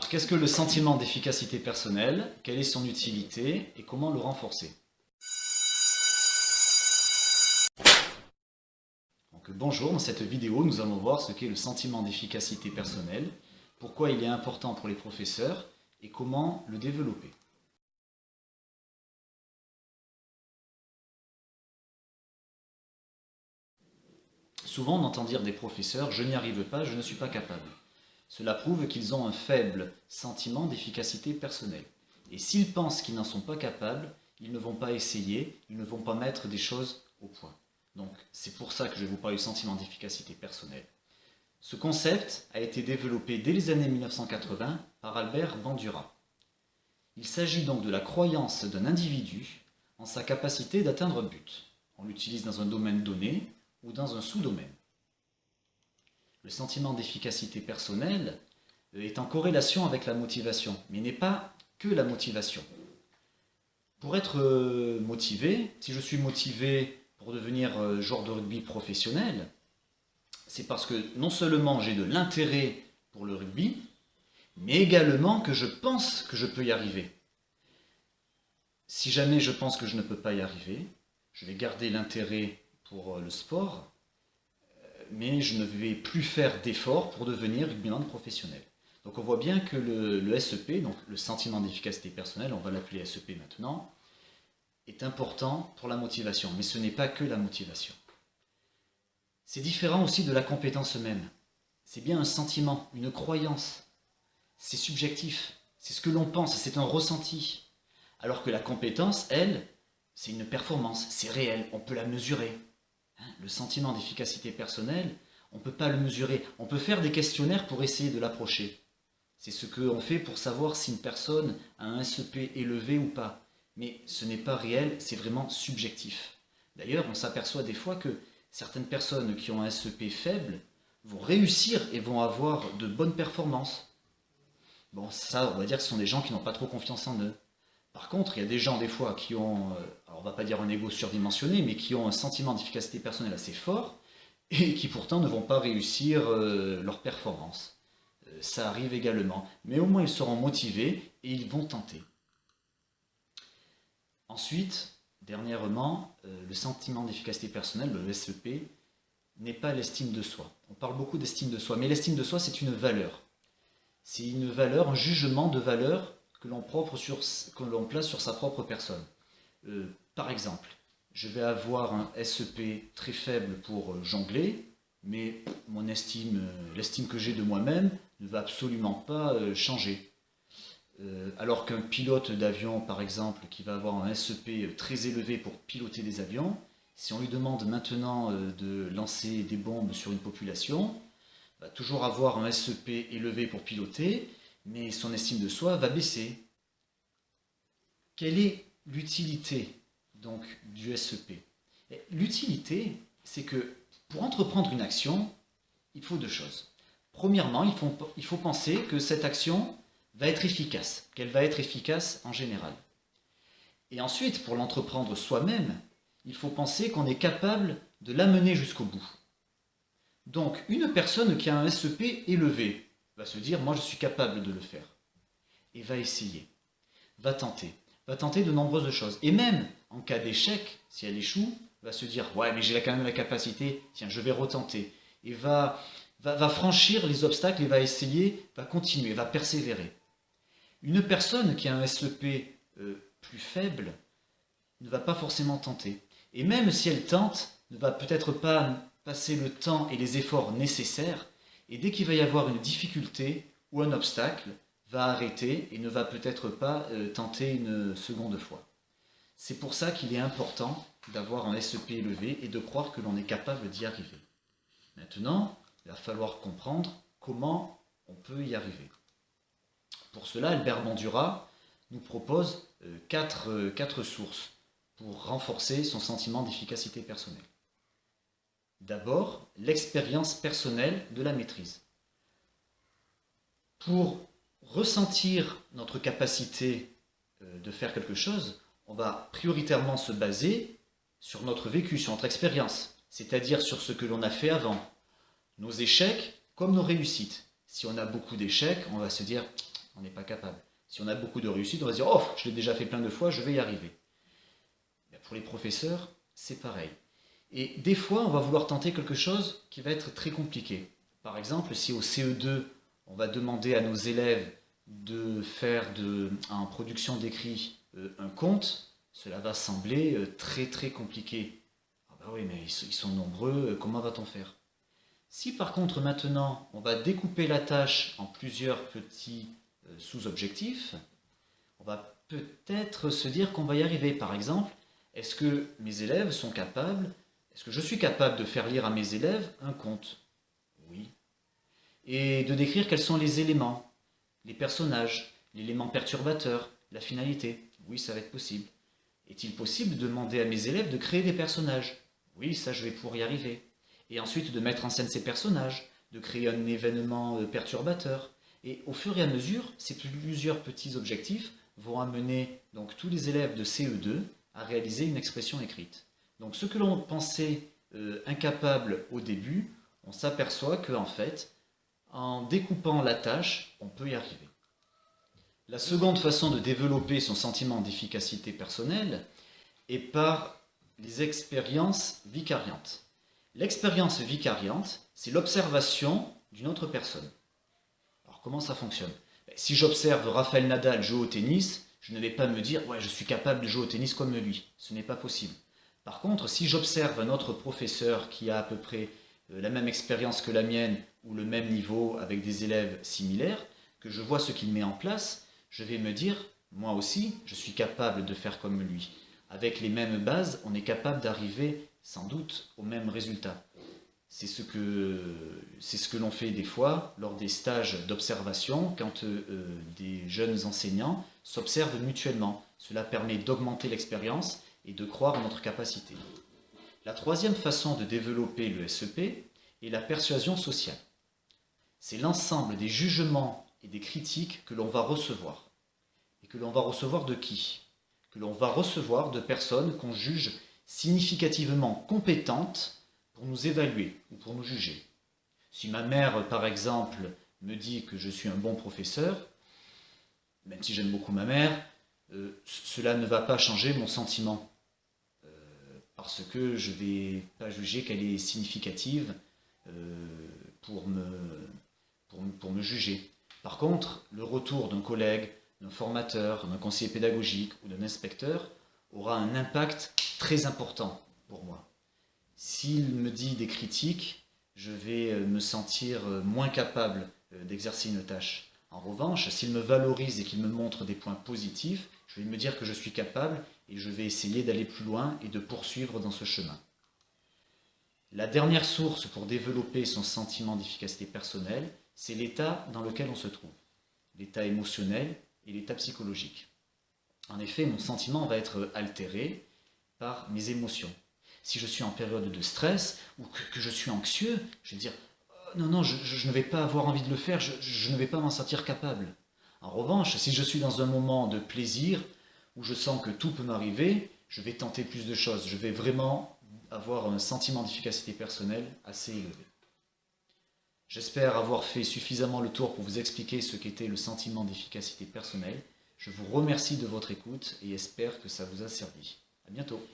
Alors, qu'est-ce que le sentiment d'efficacité personnelle? Quelle est son utilité et comment le renforcer? Donc, bonjour, dans cette vidéo, nous allons voir ce qu'est le sentiment d'efficacité personnelle, pourquoi il est important pour les professeurs et comment le développer. Souvent, on entend dire des professeurs « je n'y arrive pas, je ne suis pas capable ». Cela prouve qu'ils ont un faible sentiment d'efficacité personnelle. Et s'ils pensent qu'ils n'en sont pas capables, ils ne vont pas essayer, ils ne vont pas mettre des choses au point. Donc c'est pour ça que je vais vous parler du sentiment d'efficacité personnelle. Ce concept a été développé dès les années 1980 par Albert Bandura. Il s'agit donc de la croyance d'un individu en sa capacité d'atteindre un but. On l'utilise dans un domaine donné ou dans un sous-domaine. Le sentiment d'efficacité personnelle est en corrélation avec la motivation, mais n'est pas que la motivation. Pour être motivé, si je suis motivé pour devenir joueur de rugby professionnel, c'est parce que non seulement j'ai de l'intérêt pour le rugby, mais également que je pense que je peux y arriver. Si jamais je pense que je ne peux pas y arriver, je vais garder l'intérêt pour le sport, mais je ne vais plus faire d'efforts pour devenir rugbyman professionnel. Donc on voit bien que le SEP, donc le sentiment d'efficacité personnelle, on va l'appeler SEP maintenant, est important pour la motivation, mais ce n'est pas que la motivation. C'est différent aussi de la compétence même. C'est bien un sentiment, une croyance. C'est subjectif, c'est ce que l'on pense, c'est un ressenti. Alors que la compétence, elle, c'est une performance, c'est réel, on peut la mesurer. Le sentiment d'efficacité personnelle, on ne peut pas le mesurer. On peut faire des questionnaires pour essayer de l'approcher. C'est ce qu'on fait pour savoir si une personne a un SEP élevé ou pas. Mais ce n'est pas réel, c'est vraiment subjectif. D'ailleurs, on s'aperçoit des fois que certaines personnes qui ont un SEP faible vont réussir et vont avoir de bonnes performances. Bon, ça, on va dire que ce sont des gens qui n'ont pas trop confiance en eux. Par contre, il y a des gens des fois qui ont, alors on va pas dire un ego surdimensionné, mais qui ont un sentiment d'efficacité personnelle assez fort et qui pourtant ne vont pas réussir leur performance. Ça arrive également, mais au moins ils seront motivés et ils vont tenter. Ensuite, dernièrement, le sentiment d'efficacité personnelle, le SEP, n'est pas l'estime de soi. On parle beaucoup d'estime de soi, mais l'estime de soi c'est une valeur. C'est une valeur, un jugement de valeur que l'on place sur sa propre personne. Par exemple, je vais avoir un SEP très faible pour jongler, mais l'estime que j'ai de moi-même ne va absolument pas changer. Alors qu'un pilote d'avion, par exemple, qui va avoir un SEP très élevé pour piloter des avions, si on lui demande maintenant de lancer des bombes sur une population, va toujours avoir un SEP élevé pour piloter, mais son estime de soi va baisser. Quelle est l'utilité donc du SEP? L'utilité, c'est que pour entreprendre une action, il faut deux choses. Premièrement, il faut penser que cette action va être efficace, qu'elle va être efficace en général. Et ensuite, pour l'entreprendre soi-même, il faut penser qu'on est capable de l'amener jusqu'au bout. Donc, une personne qui a un SEP élevé va se dire « moi je suis capable de le faire » et va essayer, va tenter de nombreuses choses. Et même en cas d'échec, si elle échoue, va se dire « ouais mais j'ai quand même la capacité, tiens je vais retenter » et va franchir les obstacles et va essayer, va continuer, va persévérer. Une personne qui a un SEP plus faible ne va pas forcément tenter. Et même si elle tente, ne va peut-être pas passer le temps et les efforts nécessaires, et dès qu'il va y avoir une difficulté ou un obstacle, va arrêter et ne va peut-être pas tenter une seconde fois. C'est pour ça qu'il est important d'avoir un SEP élevé et de croire que l'on est capable d'y arriver. Maintenant, il va falloir comprendre comment on peut y arriver. Pour cela, Albert Bandura nous propose quatre sources pour renforcer son sentiment d'efficacité personnelle. D'abord, l'expérience personnelle de la maîtrise. Pour ressentir notre capacité de faire quelque chose, on va prioritairement se baser sur notre vécu, sur notre expérience, c'est-à-dire sur ce que l'on a fait avant, nos échecs comme nos réussites. Si on a beaucoup d'échecs, on va se dire on n'est pas capable. Si on a beaucoup de réussite, on va se dire « Oh, je l'ai déjà fait plein de fois, je vais y arriver ». Pour les professeurs, c'est pareil. Et des fois, on va vouloir tenter quelque chose qui va être très compliqué. Par exemple, si au CE2, on va demander à nos élèves de faire en production d'écrit un conte, cela va sembler très très compliqué. Ah bah oui, mais ils sont nombreux, comment va-t-on faire? Si par contre maintenant, on va découper la tâche en plusieurs petits sous-objectifs, on va peut-être se dire qu'on va y arriver. Par exemple, est-ce que mes élèves sont capables, est-ce que je suis capable de faire lire à mes élèves un conte? Oui. Et de décrire quels sont les éléments, les personnages, l'élément perturbateur, la finalité? Oui, ça va être possible. Est-il possible de demander à mes élèves de créer des personnages? Oui, ça je vais pouvoir y arriver. Et ensuite de mettre en scène ces personnages, de créer un événement perturbateur. Et au fur et à mesure, ces plusieurs petits objectifs vont amener donc tous les élèves de CE2 à réaliser une expression écrite. Donc ce que l'on pensait incapable au début, on s'aperçoit qu'en fait, en découpant la tâche, on peut y arriver. La seconde façon de développer son sentiment d'efficacité personnelle est par les expériences vicariantes. L'expérience vicariante, c'est l'observation d'une autre personne. Alors comment ça fonctionne? Si j'observe Rafael Nadal jouer au tennis, je ne vais pas me dire « ouais, je suis capable de jouer au tennis comme lui ». Ce n'est pas possible. Par contre, si j'observe un autre professeur qui a à peu près la même expérience que la mienne ou le même niveau avec des élèves similaires, que je vois ce qu'il met en place, je vais me dire « moi aussi, je suis capable de faire comme lui ». Avec les mêmes bases, on est capable d'arriver sans doute au même résultat. C'est ce que l'on fait des fois lors des stages d'observation, quand des jeunes enseignants s'observent mutuellement. Cela permet d'augmenter l'expérience et de croire en notre capacité. La troisième façon de développer le SEP est la persuasion sociale. C'est l'ensemble des jugements et des critiques que l'on va recevoir. Et que l'on va recevoir de qui? Que l'on va recevoir de personnes qu'on juge significativement compétentes pour nous évaluer ou pour nous juger. Si ma mère, par exemple, me dit que je suis un bon professeur, même si j'aime beaucoup ma mère, cela ne va pas changer mon sentiment. Parce que je ne vais pas juger qu'elle est significative pour me juger. Par contre, le retour d'un collègue, d'un formateur, d'un conseiller pédagogique ou d'un inspecteur aura un impact très important pour moi. S'il me dit des critiques, je vais me sentir moins capable d'exercer une tâche. En revanche, s'il me valorise et qu'il me montre des points positifs, je vais me dire que je suis capable et je vais essayer d'aller plus loin et de poursuivre dans ce chemin. La dernière source pour développer son sentiment d'efficacité personnelle, c'est l'état dans lequel on se trouve. L'état émotionnel et l'état psychologique. En effet, mon sentiment va être altéré par mes émotions. Si je suis en période de stress ou que je suis anxieux, je vais dire oh, non, je ne vais pas avoir envie de le faire, je ne vais pas m'en sentir capable. En revanche, si je suis dans un moment de plaisir où je sens que tout peut m'arriver, je vais tenter plus de choses. Je vais vraiment avoir un sentiment d'efficacité personnelle assez élevé. J'espère avoir fait suffisamment le tour pour vous expliquer ce qu'était le sentiment d'efficacité personnelle. Je vous remercie de votre écoute et espère que ça vous a servi. À bientôt.